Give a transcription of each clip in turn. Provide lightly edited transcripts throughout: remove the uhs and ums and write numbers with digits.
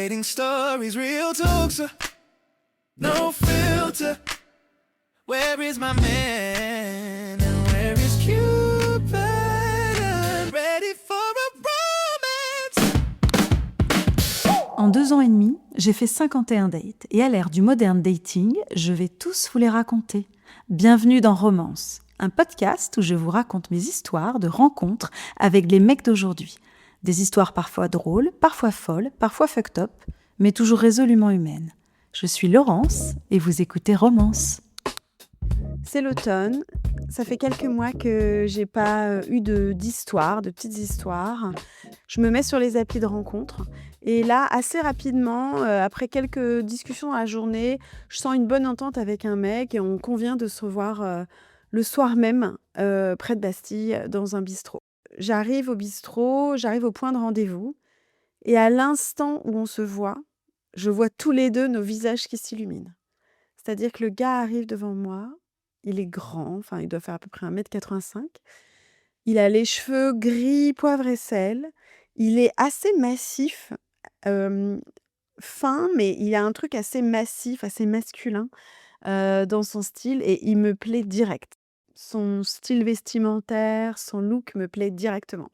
Dating stories, real talks, no filter. Where is my man? And where is Cupid? I'm ready for a romance. En 2 ans et demi, j'ai fait 51 dates. Et à l'ère du modern dating, je vais tous vous les raconter. Bienvenue dans Romance, un podcast où je vous raconte mes histoires de rencontres avec les mecs d'aujourd'hui. Des histoires parfois drôles, parfois folles, parfois fucked up, mais toujours résolument humaines. Je suis Laurence et vous écoutez Romance. C'est l'automne. Ça fait quelques mois que j'ai pas eu de petites histoires. Je me mets sur les applis de rencontres. Et là, assez rapidement, après quelques discussions dans la journée, je sens une bonne entente avec un mec et on convient de se revoir le soir même, près de Bastille, dans un bistrot. J'arrive au bistrot, j'arrive au point de rendez-vous. Et à l'instant où on se voit, je vois tous les deux nos visages qui s'illuminent. C'est-à-dire que le gars arrive devant moi, il est grand, enfin il doit faire à peu près 1,85 m. Il a les cheveux gris, poivre et sel. Il est assez massif, fin, mais il a un truc assez massif, assez masculin dans son style et il me plaît direct. Son style vestimentaire, son look me plaît directement.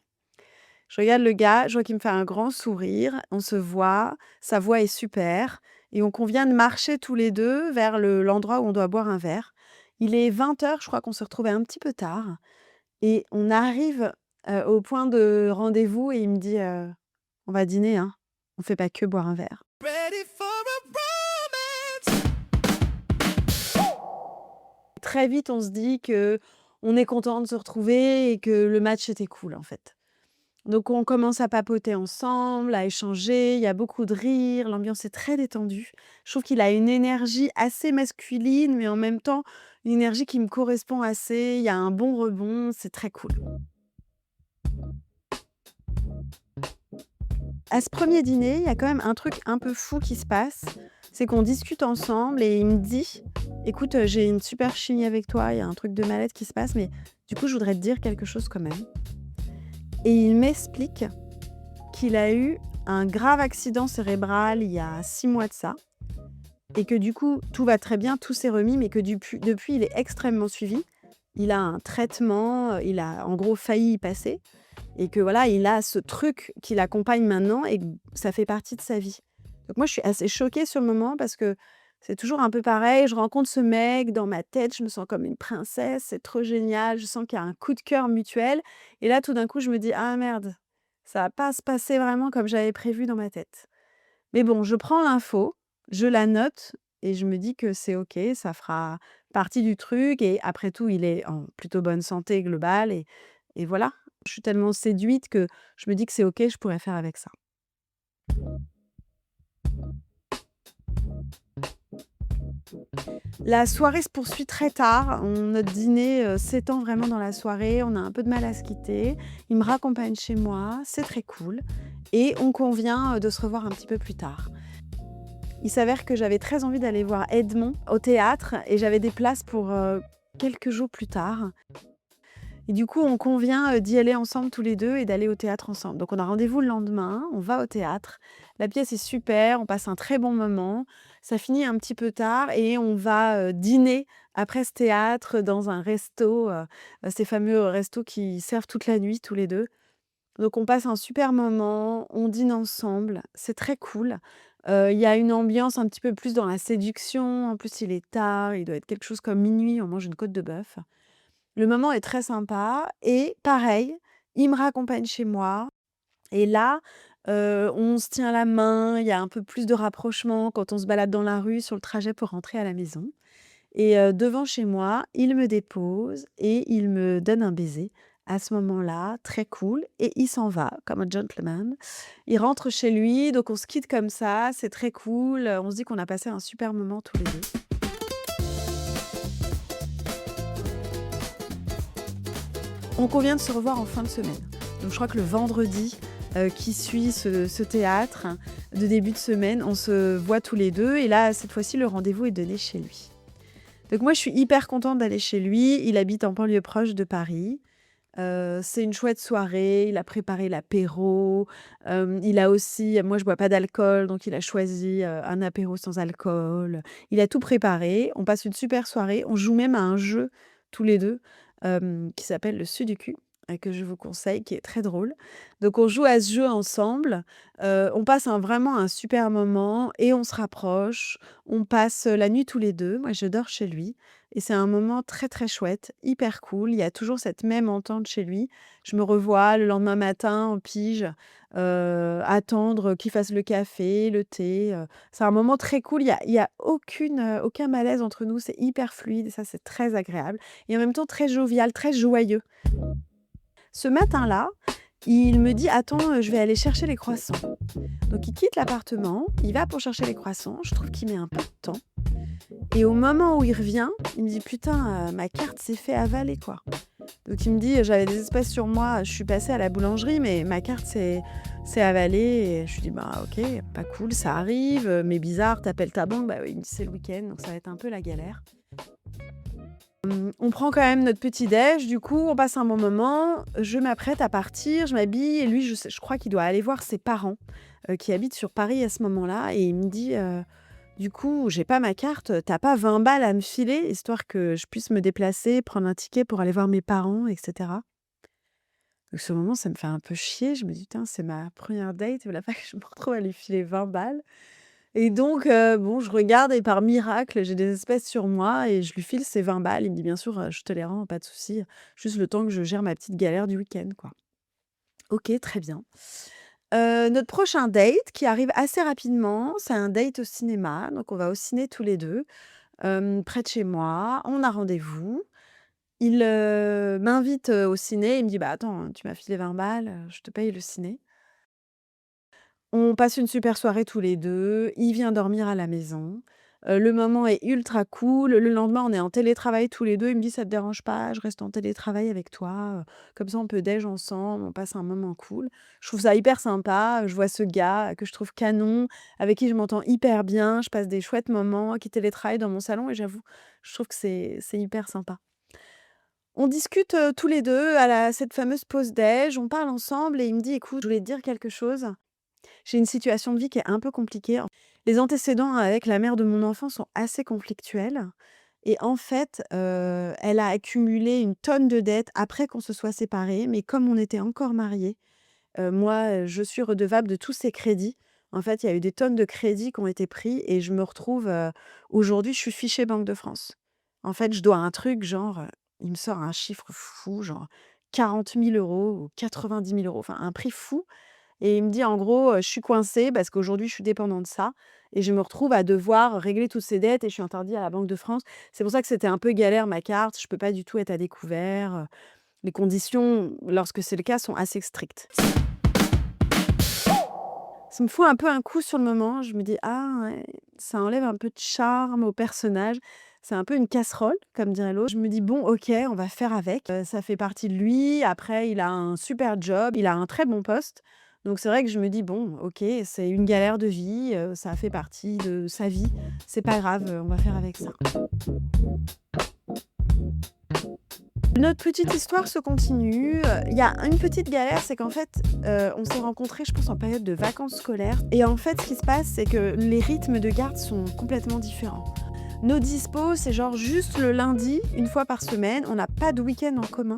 Je regarde le gars, je vois qu'il me fait un grand sourire, on se voit, sa voix est super et on convient de marcher tous les deux vers l'endroit où on doit boire un verre. Il est 20 h, je crois qu'on s'est retrouvés un petit peu tard et on arrive au point de rendez-vous et il me dit on va dîner, hein. On fait pas que boire un verre. Ready for a romance. Très vite, on se dit que on est content de se retrouver et que le match était cool en fait. Donc on commence à papoter ensemble, à échanger, il y a beaucoup de rires, l'ambiance est très détendue. Je trouve qu'il a une énergie assez masculine, mais en même temps, une énergie qui me correspond assez. Il y a un bon rebond, c'est très cool. À ce premier dîner, il y a quand même un truc un peu fou qui se passe. C'est qu'on discute ensemble et il me dit « Écoute, j'ai une super chimie avec toi, il y a un truc de mal-être qui se passe, mais du coup, je voudrais te dire quelque chose quand même. » Et il m'explique qu'il a eu un grave accident cérébral il y a 6 mois de ça et que du coup, tout va très bien, tout s'est remis, mais que depuis, il est extrêmement suivi. Il a un traitement, il a en gros failli y passer et que voilà, il a ce truc qui l'accompagne maintenant et que ça fait partie de sa vie. Donc moi, je suis assez choquée sur le moment parce que c'est toujours un peu pareil. Je rencontre ce mec, dans ma tête, je me sens comme une princesse, c'est trop génial, je sens qu'il y a un coup de cœur mutuel. Et là, tout d'un coup, je me dis, ah merde, ça va pas se passer vraiment comme j'avais prévu dans ma tête. Mais bon, je prends l'info, je la note et je me dis que c'est OK, ça fera partie du truc. Et après tout, il est en plutôt bonne santé globale. Et voilà, je suis tellement séduite que je me dis que c'est OK, je pourrais faire avec ça. La soirée se poursuit très tard. Notre dîner s'étend vraiment dans la soirée. On a un peu de mal à se quitter. Il me raccompagne chez moi. C'est très cool. Et on convient de se revoir un petit peu plus tard. Il s'avère que j'avais très envie d'aller voir Edmond au théâtre et j'avais des places pour quelques jours plus tard. Et du coup, on convient d'y aller ensemble tous les deux et d'aller au théâtre ensemble. Donc on a rendez-vous le lendemain, on va au théâtre. La pièce est super, on passe un très bon moment. Ça finit un petit peu tard et on va dîner après ce théâtre dans un resto, ces fameux restos qui servent toute la nuit tous les deux. Donc on passe un super moment, on dîne ensemble, c'est très cool. Il y a une ambiance un petit peu plus dans la séduction. En plus, il est tard, il doit être quelque chose comme minuit, on mange une côte de bœuf. Le moment est très sympa et pareil, il me raccompagne chez moi et là, on se tient la main, il y a un peu plus de rapprochement quand on se balade dans la rue sur le trajet pour rentrer à la maison et devant chez moi, il me dépose et il me donne un baiser. À ce moment-là, très cool et il s'en va comme un gentleman. Il rentre chez lui, donc on se quitte comme ça, c'est très cool, on se dit qu'on a passé un super moment tous les deux. On convient de se revoir en fin de semaine. Donc je crois que le vendredi qui suit ce théâtre de début de semaine, on se voit tous les deux. Et là, cette fois-ci, le rendez-vous est donné chez lui. Donc moi, je suis hyper contente d'aller chez lui. Il habite en banlieue proche de Paris. C'est une chouette soirée, il a préparé l'apéro, il a aussi moi je bois pas d'alcool, donc il a choisi, un apéro sans alcool. Il a tout préparé, on passe une super soirée, on joue même à un jeu tous les 2, qui s'appelle le Sudoku, que je vous conseille, qui est très drôle. Donc on joue à ce jeu ensemble, on passe vraiment un super moment et on se rapproche. On passe, la nuit tous les 2. Moi je dors chez lui et c'est un moment très, très chouette, hyper cool. Il y a toujours cette même entente chez lui. Je me revois le lendemain matin en pige, attendre qu'il fasse le café, le thé, c'est un moment très cool. Il y a aucun malaise entre nous, c'est hyper fluide et ça, c'est très agréable et en même temps très jovial, très joyeux. Ce matin-là, il me dit: «Attends, je vais aller chercher les croissants». Donc il quitte l'appartement, il va pour chercher les croissants. Je trouve qu'il met un peu de temps et au moment où il revient, il me dit: «Putain, ma carte s'est fait avaler, quoi». Donc il me dit: «J'avais des espèces sur moi, je suis passée à la boulangerie, mais ma carte s'est avalée» et je lui dis: «Bah, OK, pas cool, ça arrive, mais bizarre, tu appelles ta banque». Bah oui, il me dit: «C'est le week-end, donc ça va être un peu la galère». On prend quand même notre petit déj, du coup, on passe un bon moment. Je m'apprête à partir, je m'habille et lui, je crois qu'il doit aller voir ses parents, qui habitent sur Paris à ce moment-là et il me dit, «Du coup, j'ai pas ma carte, tu pas 20 balles à me filer, histoire que je puisse me déplacer, prendre un ticket pour aller voir mes parents et cetera?» Donc ce moment, ça me fait un peu chier. Je me dis: «Putain, c'est ma première date, il fallait pas que je me retrouve à lui filer 20 balles». Et donc bon, je regarde et par miracle, j'ai des espèces sur moi et je lui file ces 20 balles. Il me dit: «Bien sûr, je te les rends, pas de souci, juste le temps que je gère ma petite galère du week-end, quoi». OK, très bien. Notre prochain date qui arrive assez rapidement, c'est un date au cinéma, donc on va au ciné tous les 2, près de chez moi. On a rendez-vous. Il, m'invite, au ciné. Il me dit: «Bah, attends, tu m'as filé 20 balles, je te paye le ciné». On passe une super soirée tous les 2. Il vient dormir à la maison. Le moment est ultra cool. Le lendemain, on est en télétravail tous les 2. Il me dit: «Ça te dérange pas? Je reste en télétravail avec toi, comme ça on peut déj ensemble, on passe un moment cool». Je trouve ça hyper sympa. Je vois ce gars, que je trouve canon, avec qui je m'entends hyper bien. Je passe des chouettes moments, qui télétravaille dans mon salon et j'avoue, je trouve que c'est hyper sympa. On discute, tous les 2 à la cette fameuse pause déj. On parle ensemble et il me dit: «Écoute, je voulais te dire quelque chose. J'ai une situation de vie qui est un peu compliquée. Les antécédents avec la mère de mon enfant sont assez conflictuels et en fait, elle a accumulé une tonne de dettes après qu'on se soit séparés, mais comme on était encore mariés, moi, je suis redevable de tous ces crédits. En fait, il y a eu des tonnes de crédits qui ont été pris et je me retrouve, aujourd'hui, je suis fichée Banque de France. En fait, je dois un truc genre, il me sort un chiffre fou, genre 40 000 € ou 90 000 €, enfin un prix fou et il me dit en gros, «Je suis coincée parce qu'aujourd'hui je suis dépendant de ça et je me retrouve à devoir régler toutes ces dettes et je suis interdit à la Banque de France». C'est pour ça que c'était un peu galère ma carte, je peux pas du tout être à découvert, les conditions, lorsque c'est le cas, sont assez strictes. Ça me fout un peu un coup sur le moment, je me dis: «Ah ouais, ça enlève un peu de charme au personnage». C'est un peu une casserole, comme dirait l'autre. Je me dis: «Bon OK, on va faire avec». Ça fait partie de lui. Après, il a un super job, il a un très bon poste. Donc c'est vrai que je me dis: «Bon OK, c'est une galère de vie, ça fait partie de sa vie. C'est pas grave, on va faire avec ça». Notre petite histoire se continue, il y a une petite galère, c'est qu'en fait, on s'est rencontrés, je pense, en période de vacances scolaires et en fait, ce qui se passe, c'est que les rythmes de garde sont complètement différents. Nos dispos, c'est genre juste le lundi, une fois par semaine. On n'a pas de week-end en commun,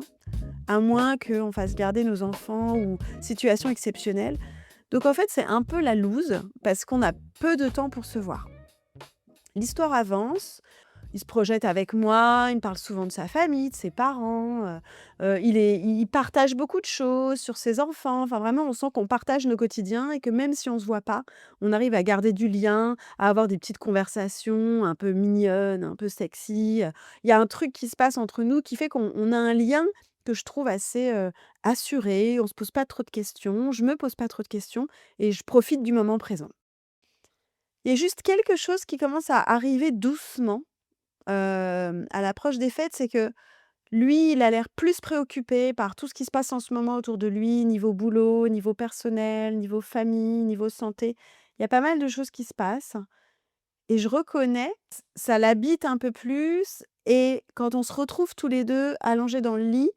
à moins qu'on fasse garder nos enfants ou situation exceptionnelle. Donc en fait, c'est un peu la loose parce qu'on a peu de temps pour se voir. L'histoire avance, il se projette avec moi, il me parle souvent de sa famille, de ses parents, il partage beaucoup de choses sur ses enfants. Enfin vraiment, on sent qu'on partage nos quotidiens et que même si on se voit pas, on arrive à garder du lien, à avoir des petites conversations un peu mignonnes, un peu sexy, Il y a un truc qui se passe entre nous qui fait qu'on a un lien que je trouve assez, assuré. On se pose pas trop de questions, je me pose pas trop de questions et je profite du moment présent. Il y a juste quelque chose qui commence à arriver doucement, à l'approche des fêtes, c'est que lui, il a l'air plus préoccupé par tout ce qui se passe en ce moment autour de lui, niveau boulot, niveau personnel, niveau famille, niveau santé. Il y a pas mal de choses qui se passent et je reconnais, ça l'habite un peu plus et quand on se retrouve tous les 2 allongés dans le lit,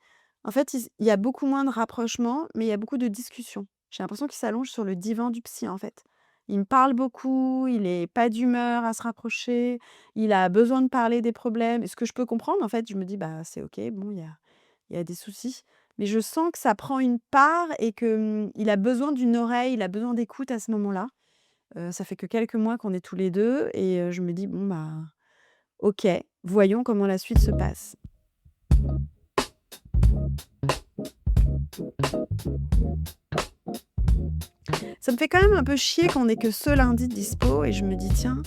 En fait, il y a beaucoup moins de rapprochement, mais il y a beaucoup de discussions. J'ai l'impression qu'il s'allonge sur le divan du psy, en fait. Il me parle beaucoup, il est pas d'humeur à se rapprocher, il a besoin de parler des problèmes et ce que je peux comprendre, en fait, je me dis: «Bah, c'est OK, bon, il y a des soucis». Mais je sens que ça prend une part et que, il a besoin d'une oreille, il a besoin d'écoute à ce moment-là. Ça fait que quelques mois qu'on est tous les 2 et je me dis: «Bon, bah, OK, voyons comment la suite se passe». Ça me fait quand même un peu chier qu'on ait que ce lundi de dispo et je me dis: «Tiens,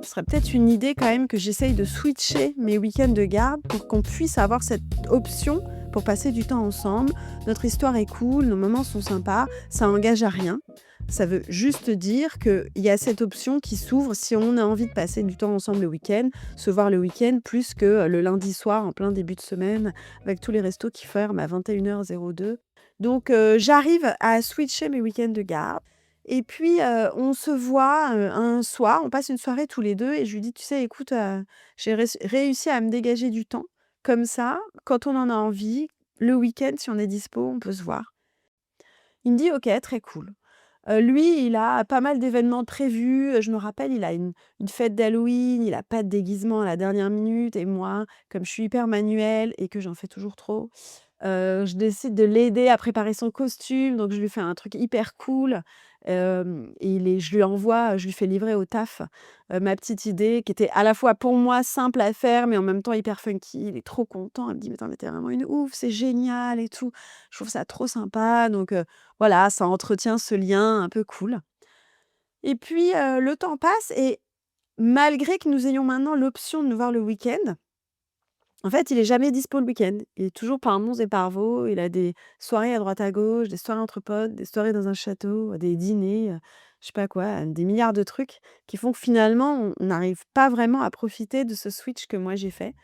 ce serait peut-être une idée quand même que j'essaye de switcher mes week-ends de garde pour qu'on puisse avoir cette option pour passer du temps ensemble. Notre histoire est cool, nos moments sont sympas, ça engage à rien. Ça veut juste dire qu'il y a cette option qui s'ouvre si on a envie de passer du temps ensemble le week-end, se voir le week-end plus que le lundi soir en plein début de semaine avec tous les restos qui ferment à 21h02. Donc j'arrive à switcher mes week-ends de garde et puis, on se voit, un soir, on passe une soirée tous les 2 et je lui dis: «Tu sais, écoute, j'ai réussi à me dégager du temps. Comme ça, quand on en a envie, le week-end, si on est dispo, on peut se voir». Il me dit: «OK, très cool». Lui, il a pas mal d'événements de prévus, je me rappelle, il a une fête d'Halloween, il a pas de déguisement à la dernière minute et moi, comme je suis hyper manuelle et que j'en fais toujours trop, je décide de l'aider à préparer son costume, donc je lui fais un truc hyper cool, et je lui envoie, je lui fais livrer au taf, ma petite idée qui était à la fois pour moi simple à faire, mais en même temps hyper funky. Il est trop content, il me dit: «Mais tu es vraiment une ouf, c'est génial et tout». Je trouve ça trop sympa, donc voilà, ça entretient ce lien un peu cool et puis, le temps passe et malgré que nous ayons maintenant l'option de nous voir le week-end, en fait, il est jamais dispo le week-end. Il est toujours par Mons et par Vaux. Il a des soirées à droite à gauche, des soirées entre potes, des soirées dans un château, des dîners, je sais pas quoi, des milliards de trucs qui font que finalement, on n'arrive pas vraiment à profiter de ce switch que moi j'ai fait.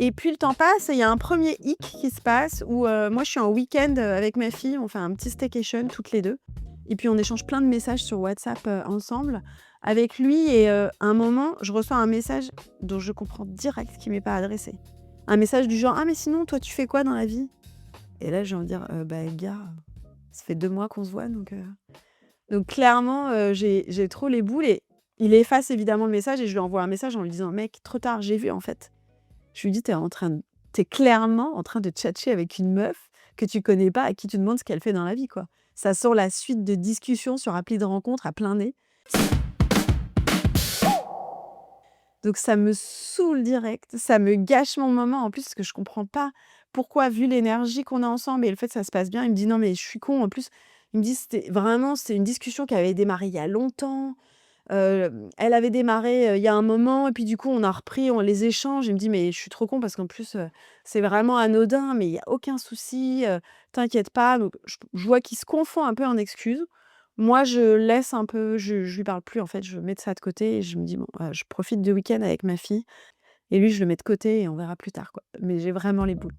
Et puis le temps passe et il y a un premier hic qui se passe où, moi je suis en week-end, avec ma fille, on fait un petit staycation toutes les 2. Et puis on échange plein de messages sur WhatsApp, ensemble avec lui et à un moment, je reçois un message dont je comprends direct qu'il m'est pas adressé. Un message du genre: «Ah mais sinon toi tu fais quoi dans la vie?» Et là j'ai envie de dire: bah gars, ça fait 2 mois qu'on se voit donc clairement, j'ai trop les boules et il efface évidemment le message et je lui envoie un message en lui disant: «Mec, trop tard, j'ai vu en fait». Je lui dis: «Tu clairement en train de tchatcher avec une meuf que tu connais pas, à qui tu demandes ce qu'elle fait dans la vie, quoi». Ça sent la suite de discussions sur appli de rencontre à plein nez. Donc ça me saoule direct, ça me gâche mon moment en plus parce que je comprends pas pourquoi, vu l'énergie qu'on a ensemble et le fait que ça se passe bien, il me dit: «Non mais je suis con». En plus, il me dit: c'était une discussion qui avait démarré il y a longtemps». Elle avait démarré, il y a un moment et puis du coup on a repris, on les échange. Il me dit: «Mais je suis trop con parce qu'en plus, c'est vraiment anodin, mais il y a aucun souci, t'inquiète pas». Donc je vois qu'il se confond un peu en excuses. Moi, je laisse un peu, je lui parle plus en fait, je mets ça de côté et je me dis: «Bon, je profite du week-end avec ma fille» et lui, je le mets de côté et on verra plus tard, quoi. Mais j'ai vraiment les boules.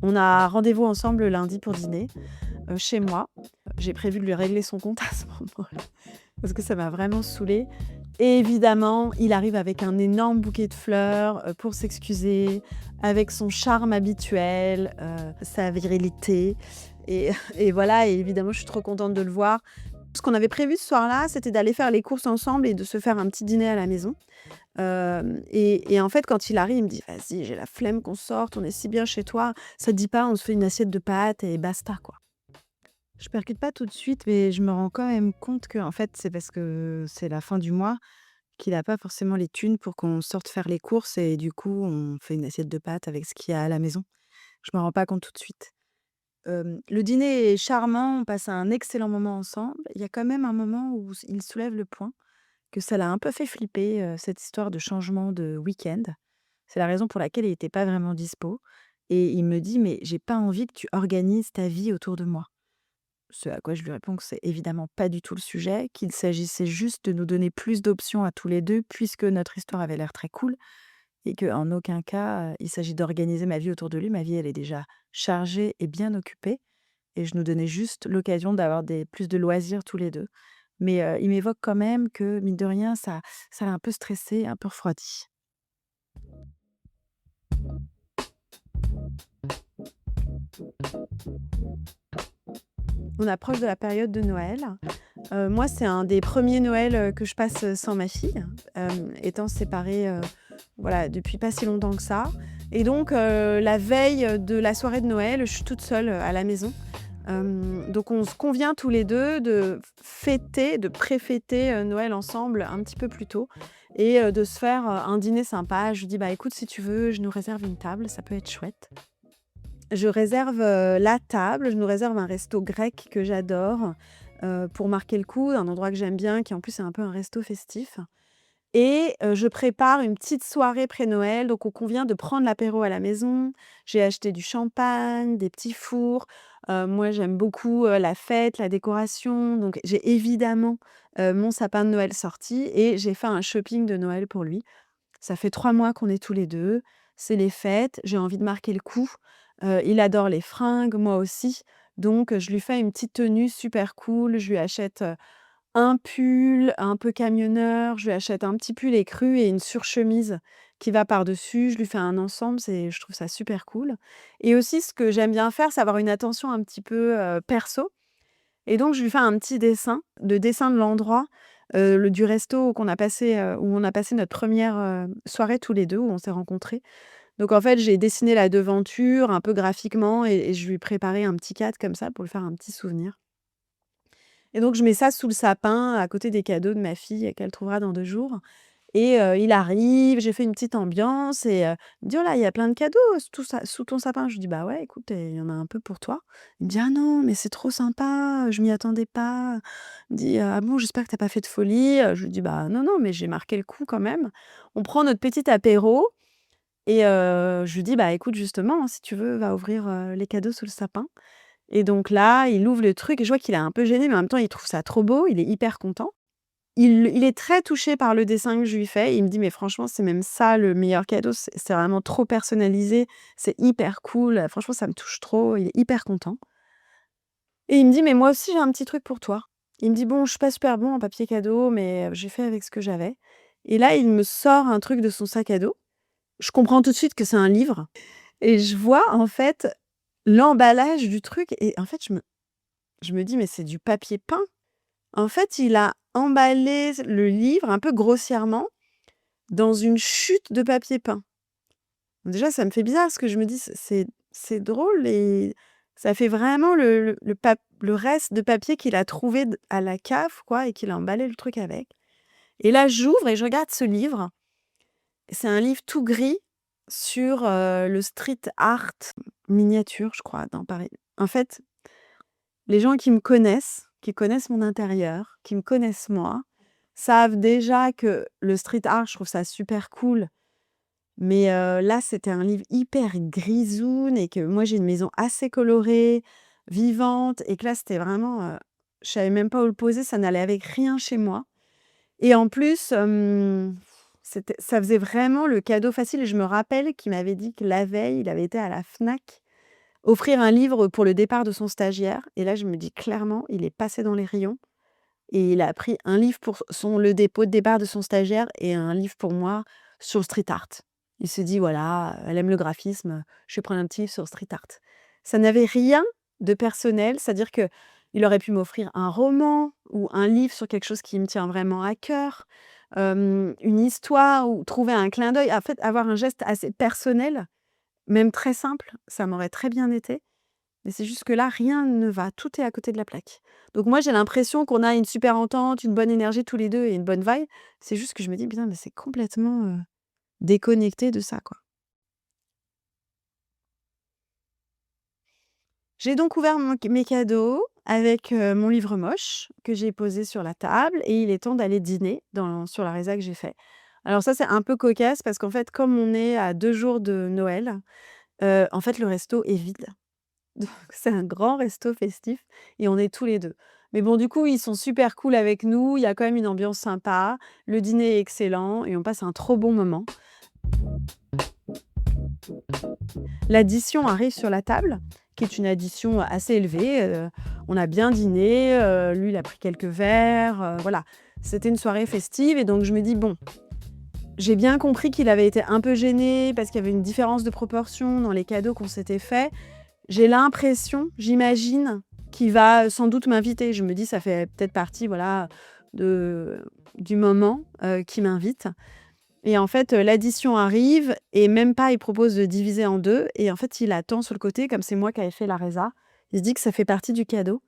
On a rendez-vous ensemble lundi pour dîner, chez moi. J'ai prévu de lui régler son compte à ce moment-là. Parce que ça m'a vraiment saoulée et évidemment, il arrive avec un énorme bouquet de fleurs, pour s'excuser, avec son charme habituel, sa virilité et et voilà et évidemment, je suis trop contente de le voir. Ce qu'on avait prévu ce soir-là, c'était d'aller faire les courses ensemble et de se faire un petit dîner à la maison. Et en fait, quand il arrive, il me dit: «Vas-y, j'ai la flemme qu'on sorte, on est si bien chez toi, ça te dit pas, on se fait une assiette de pâtes et basta, quoi». Je percute pas tout de suite, mais je me rends quand même compte que en fait, c'est parce que c'est la fin du mois qu'il a pas forcément les thunes pour qu'on sorte faire les courses et du coup, on fait une assiette de pâtes avec ce qu'il y a à la maison. Je me rends pas compte tout de suite. Le dîner est charmant, on passe un excellent moment ensemble. Il y a quand même un moment où il soulève le point que ça l'a un peu fait flipper, cette histoire de changement de week-end. C'est la raison pour laquelle il était pas vraiment dispo et il me dit: «Mais j'ai pas envie que tu organises ta vie autour de moi». Ce à quoi je lui réponds que c'est évidemment pas du tout le sujet, qu'il s'agissait juste de nous donner plus d'options à tous les 2 puisque notre histoire avait l'air très cool et qu'en aucun cas, il s'agit d'organiser ma vie autour de lui. Ma vie, elle est déjà chargée et bien occupée et je nous donnais juste l'occasion d'avoir des plus de loisirs tous les 2. Mais, il m'évoque quand même que, mine de rien, ça l'a un peu stressé, un peu refroidi. On approche de la période de Noël. Moi, c'est un des premiers Noëls, que je passe, sans ma fille, étant séparée, voilà, depuis pas si longtemps que ça et donc la veille, de la soirée de Noël, je suis toute seule, à la maison. Donc on se convient tous les 2 de fêter, de pré-fêter, Noël ensemble un petit peu plus tôt et de se faire, un dîner sympa. Je lui dis: «Bah, écoute, si tu veux, je nous réserve une table, ça peut être chouette». Je réserve, la table, je nous réserve un resto grec que j'adore, pour marquer le coup, un endroit que j'aime bien, qui en plus est un peu un resto festif et je prépare une petite soirée pré-Noël, donc on convient de prendre l'apéro à la maison. J'ai acheté du champagne, des petits fours. Moi, j'aime beaucoup, la fête, la décoration, donc j'ai évidemment, mon sapin de Noël sorti et j'ai fait un shopping de Noël pour lui. Ça fait 3 mois qu'on est tous les 2. C'est les fêtes, j'ai envie de marquer le coup. Il adore les fringues, moi aussi, donc je lui fais une petite tenue super cool. Je lui achète, un pull un peu camionneur, je lui achète un petit pull écru et une surchemise qui va par-dessus. Je lui fais un ensemble, je trouve ça super cool et aussi ce que j'aime bien faire, c'est avoir une attention un petit peu, perso et donc je lui fais un petit dessin, le dessin de l'endroit, du resto qu'on a passé, où on a passé notre première re soirée tous les 2, où on s'est rencontrés. Donc en fait, j'ai dessiné la devanture un peu graphiquement et je lui ai préparé un petit cadre comme ça pour lui faire un petit souvenir. Et donc je mets ça sous le sapin à côté des cadeaux de ma fille qu'elle trouvera dans 2 jours et il arrive, j'ai fait une petite ambiance et il me dit: «Oh là, il y a plein de cadeaux sous ton sapin». Je lui dis: «Bah ouais, écoute, il y en a un peu pour toi». Il me dit: «Ah non, mais c'est trop sympa, je m'y attendais pas». Il me dit: «Ah bon, j'espère que tu as pas fait de folie». Je lui dis: «Bah non, non, mais j'ai marqué le coup quand même». On prend notre petit apéro et je lui dis: «Bah écoute, justement, si tu veux, va ouvrir, les cadeaux sous le sapin». Et donc là, il ouvre le truc et je vois qu'il est un peu gêné, mais en même temps, il trouve ça trop beau, il est hyper content. Il est très touché par le dessin que je lui fais. Il me dit: «Mais franchement, c'est même ça le meilleur cadeau, c'est vraiment trop personnalisé, c'est hyper cool, franchement, ça me touche trop». Il est hyper content et il me dit: «Mais moi aussi, j'ai un petit truc pour toi». Il me dit: «Bon, je suis pas super bon en papier cadeau, mais j'ai fait avec ce que j'avais» et là, il me sort un truc de son sac à dos. Je comprends tout de suite que c'est un livre et je vois, en fait, l'emballage du truc et en fait, je me dis: «Mais c'est du papier peint». En fait, il a emballé le livre un peu grossièrement dans une chute de papier peint. Déjà, ça me fait bizarre parce que je me dis: «C'est drôle» et ça fait vraiment le reste de papier qu'il a trouvé d à la cave, quoi et qu'il a emballé le truc avec et là, j'ouvre et je regarde ce livre. C'est un livre tout gris sur, le street art miniature, je crois, dans Paris. En fait, les gens qui me connaissent, qui connaissent mon intérieur, qui me connaissent moi, savent déjà que le street art, je trouve ça super cool. Mais là, c'était un livre hyper grisoune et que moi, j'ai une maison assez colorée, vivante et que là, c'était vraiment, je savais même pas où le poser, ça n'allait avec rien chez moi et en plus, ça faisait vraiment le cadeau facile et je me rappelle qu'il m'avait dit que la veille, il avait été à la Fnac offrir un livre pour le départ de son stagiaire et là, je me dis clairement, il est passé dans les rayons et il a pris un livre pour le dépôt de départ de son stagiaire et un livre pour moi sur le street art. Il se dit: «Voilà, elle aime le graphisme, je vais prendre un petit livre sur le street art». Ça n'avait rien de personnel, c'est-à-dire qu'il aurait pu m'offrir un roman ou un livre sur quelque chose qui me tient vraiment à cœur, une histoire ou trouver un clin d'œil. En fait, avoir un geste assez personnel, même très simple, ça m'aurait très bien été. Mais c'est juste que là, rien ne va, tout est à côté de la plaque. Donc moi, j'ai l'impression qu'on a une super entente, une bonne énergie tous les 2 et une bonne vibe. C'est juste que je me dis: «Putain, mais c'est complètement, déconnecté de ça, quoi». J'ai donc ouvert mes cadeaux avec, mon livre moche que j'ai posé sur la table et il est temps d'aller dîner sur la résa que j'ai fait. Alors ça, c'est un peu cocasse parce qu'en fait, comme on est à 2 jours de Noël, en fait, le resto est vide. Donc c'est un grand resto festif et on est tous les 2. Mais bon, du coup, ils sont super cool avec nous, il y a quand même une ambiance sympa, le dîner est excellent et on passe un trop bon moment. L'addition arrive sur la table, qui est une addition assez élevée, on a bien dîné, lui il a pris quelques verres, voilà. C'était une soirée festive et donc je me dis: «Bon, j'ai bien compris qu'il avait été un peu gêné parce qu'il y avait une différence de proportion dans les cadeaux qu'on s'était faits. J'ai l'impression, j'imagine, qu'il va sans doute m'inviter. Je me dis, ça fait peut-être partie, voilà, du moment qu'il m'invite. Et en fait, l'addition arrive et même pas, il propose de diviser en 2 et en fait, il attend sur le côté comme c'est moi qui avais fait la résa. Il se dit que ça fait partie du cadeau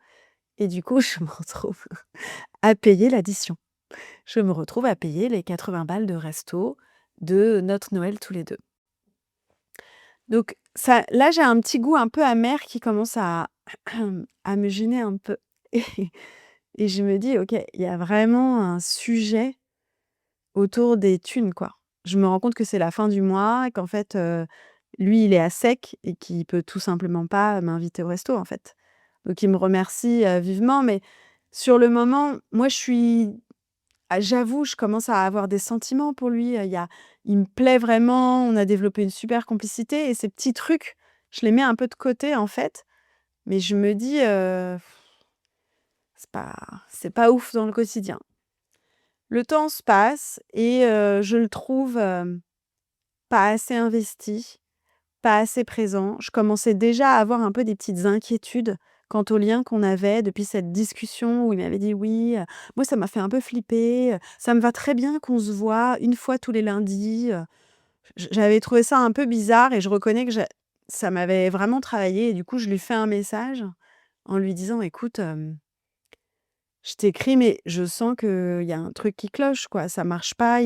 et du coup, je me retrouve à payer l'addition. Je me retrouve à payer les 80 balles de resto de notre Noël tous les 2. Donc ça là, j'ai un petit goût un peu amer qui commence à à me gêner un peu et et je me dis: «OK, il y a vraiment un sujet autour des thunes, quoi». Je me rends compte que c'est la fin du mois et qu'en fait, lui, il est à sec et qu'il peut tout simplement pas m'inviter au resto, en fait. Donc il me remercie, vivement, mais sur le moment, moi, j'avoue, je commence à avoir des sentiments pour lui, il me plaît vraiment, on a développé une super complicité et ces petits trucs, je les mets un peu de côté, en fait, mais je me dis, c'est pas ouf dans le quotidien. Le temps se passe et je le trouve, pas assez investi, pas assez présent. Je commençais déjà à avoir un peu des petites inquiétudes quant au lien qu'on avait depuis cette discussion où il m'avait dit: «Oui, moi ça m'a fait un peu flipper, ça me va très bien qu'on se voit une fois tous les lundis», j'avais trouvé ça un peu bizarre et je reconnais que ça m'avait vraiment travaillé et du coup je lui fais un message en lui disant: «Écoute, je t'écris, mais je sens qu'il y a un truc qui cloche, quoi. Ça marche pas.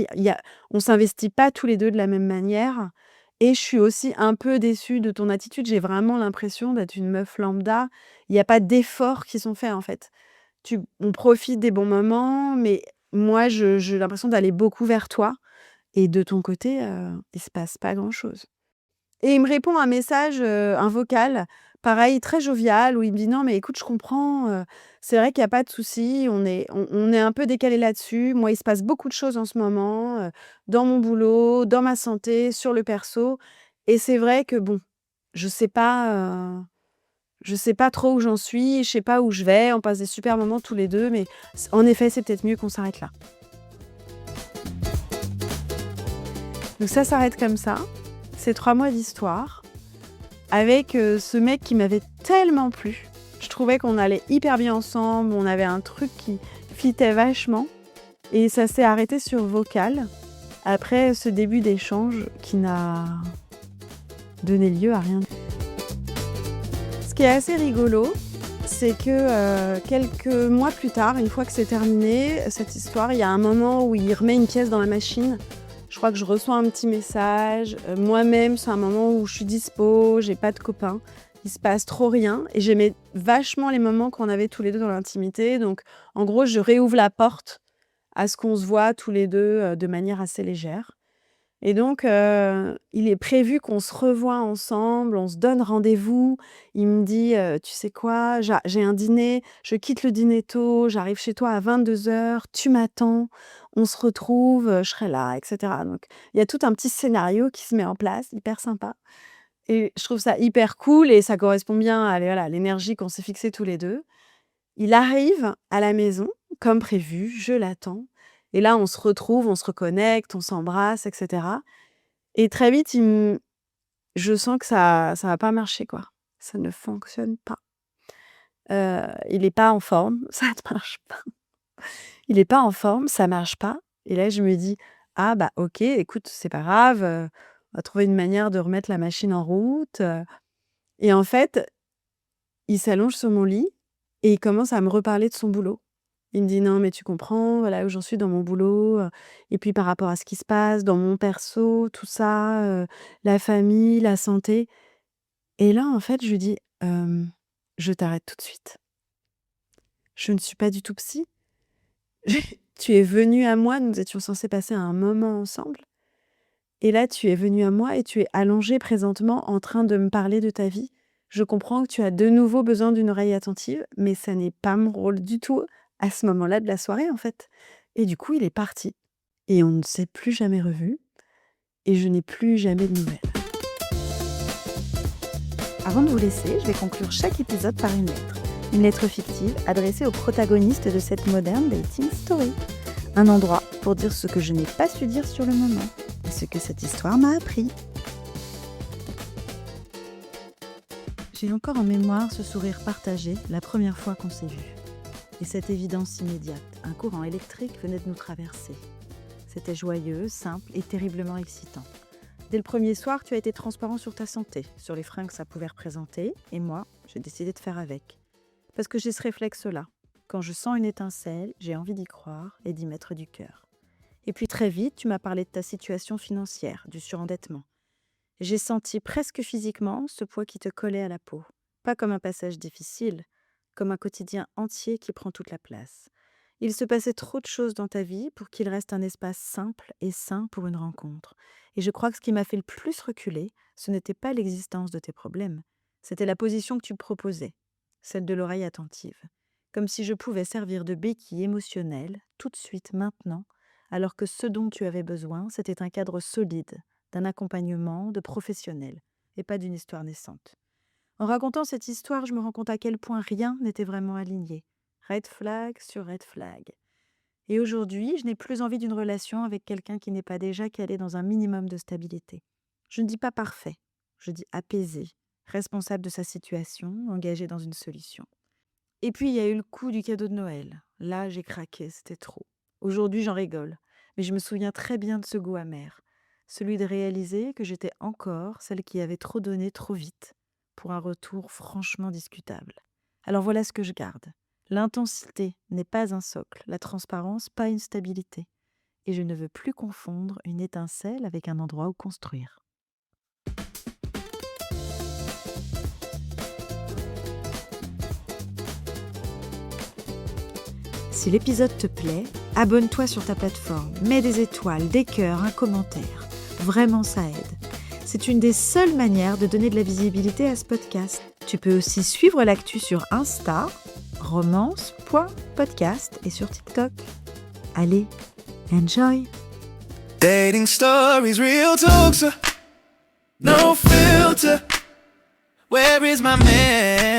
On s'investit pas tous les 2 de la même manière et je suis aussi un peu déçue de ton attitude. J'ai vraiment l'impression d'être une meuf lambda. Il y a pas d'efforts qui sont faits, en fait. On profite des bons moments, mais moi, j'ai l'impression d'aller beaucoup vers toi et de ton côté, il se passe pas grand-chose». Et il me répond un message, un vocal, pareil très jovial où il me dit: «Non mais écoute, je comprends, c'est vrai qu'il y a pas de souci, on est un peu décalés là-dessus. Moi, il se passe beaucoup de choses en ce moment, dans mon boulot, dans ma santé, sur le perso et c'est vrai que bon, je sais pas, je sais pas trop où j'en suis, je sais pas où je vais. On passe des super moments tous les 2, mais en effet, c'est peut-être mieux qu'on s'arrête là». Donc ça s'arrête comme ça. C'est 3 mois d'histoire avec, ce mec qui m'avait tellement plu. Je trouvais qu'on allait hyper bien ensemble, on avait un truc qui fitait vachement et ça s'est arrêté sur vocal après ce début d'échange qui n'a donné lieu à rien. Ce qui est assez rigolo, c'est que, quelques mois plus tard, une fois que c'est terminé, cette histoire, il y a un moment où il remet une pièce dans la machine. Je crois que je reçois un petit message. Moi-même, c'est un moment où je suis dispo, j'ai pas de copain. Il se passe trop rien et j'aimais vachement les moments qu'on avait tous les 2 dans l'intimité. Donc, en gros, je réouvre la porte à ce qu'on se voit tous les 2 de manière assez légère. Et donc, il est prévu qu'on se revoie ensemble, on se donne rendez-vous. Il me dit: «Tu sais quoi? J'ai un dîner, je quitte le dîner tôt, j'arrive chez toi à 22h, tu m'attends, on se retrouve, je serai là» et cetera. Donc il y a tout un petit scénario qui se met en place, hyper sympa et je trouve ça hyper cool et ça correspond bien à voilà, l'énergie qu'on s'est fixée tous les 2. Il arrive à la maison comme prévu, je l'attends et là, on se retrouve, on se reconnecte, on s'embrasse et cetera et très vite, je sens que ça va pas marcher, quoi. Ça ne fonctionne pas. Il est pas en forme, ça ne marche pas. Il est pas en forme, ça marche pas et là, je me dis: «Ah bah, OK, écoute, c'est pas grave, on va trouver une manière de remettre la machine en route», et en fait, il s'allonge sur mon lit et il commence à me reparler de son boulot. Il me dit: «Non, mais tu comprends, voilà où j'en suis dans mon boulot, et puis par rapport à ce qui se passe dans mon perso, tout ça, la famille, la santé» et là, en fait, je lui dis: Je t'arrête tout de suite. Je ne suis pas du tout psy. Tu es venu à moi, nous étions censés passer un moment ensemble et là, tu es venu à moi et tu es allongé présentement en train de me parler de ta vie. Je comprends que tu as de nouveau besoin d'une oreille attentive, mais ça n'est pas mon rôle du tout à ce moment-là de la soirée, en fait. Et du coup, il est parti et on ne s'est plus jamais revus et je n'ai plus jamais de nouvelles. Avant de vous laisser, je vais conclure chaque épisode par une lettre. Une lettre fictive adressée au protagoniste de cette moderne dating story. Un endroit pour dire ce que je n'ai pas su dire sur le moment et ce que cette histoire m'a appris. J'ai encore en mémoire ce sourire partagé la première fois qu'on s'est vu. Et cette évidence immédiate, un courant électrique venait de nous traverser. C'était joyeux, simple et terriblement excitant. Dès le premier soir, tu as été transparent sur ta santé, sur les freins que ça pouvait représenter, et moi, j'ai décidé de faire avec. Parce que j'ai ce réflexe-là. Quand je sens une étincelle, j'ai envie d'y croire et d'y mettre du cœur. Et puis très vite, tu m'as parlé de ta situation financière, du surendettement. J'ai senti presque physiquement ce poids qui te collait à la peau. Pas comme un passage difficile, comme un quotidien entier qui prend toute la place. Il se passait trop de choses dans ta vie pour qu'il reste un espace simple et sain pour une rencontre. Et je crois que ce qui m'a fait le plus reculer, ce n'était pas l'existence de tes problèmes, c'était la position que tu proposais, celle de l'oreille attentive. Comme si je pouvais servir de béquille émotionnelle, tout de suite, maintenant, alors que ce dont tu avais besoin, c'était un cadre solide, d'un accompagnement, de professionnel, et pas d'une histoire naissante. En racontant cette histoire, je me rends compte à quel point rien n'était vraiment aligné. Red flag sur red flag. Et aujourd'hui, je n'ai plus envie d'une relation avec quelqu'un qui n'est pas déjà calé dans un minimum de stabilité. Je ne dis pas parfait, je dis apaisé, responsable de sa situation, engagé dans une solution. Et puis, il y a eu le coup du cadeau de Noël. Là, j'ai craqué, c'était trop. Aujourd'hui, j'en rigole, mais je me souviens très bien de ce goût amer. Celui de réaliser que j'étais encore celle qui avait trop donné trop vite, pour un retour franchement discutable. Alors voilà ce que je garde. L'intensité n'est pas un socle, la transparence pas une stabilité. Et je ne veux plus confondre une étincelle avec un endroit où construire. Si l'épisode te plaît, abonne-toi sur ta plateforme, mets des étoiles, des cœurs, un commentaire. Vraiment, ça aide. C'est une des seules manières de donner de la visibilité à ce podcast. Tu peux aussi suivre l'actu sur Insta, romance.podcast et sur TikTok. Allez, enjoy! Dating stories, real talks, no filter. Where is my man?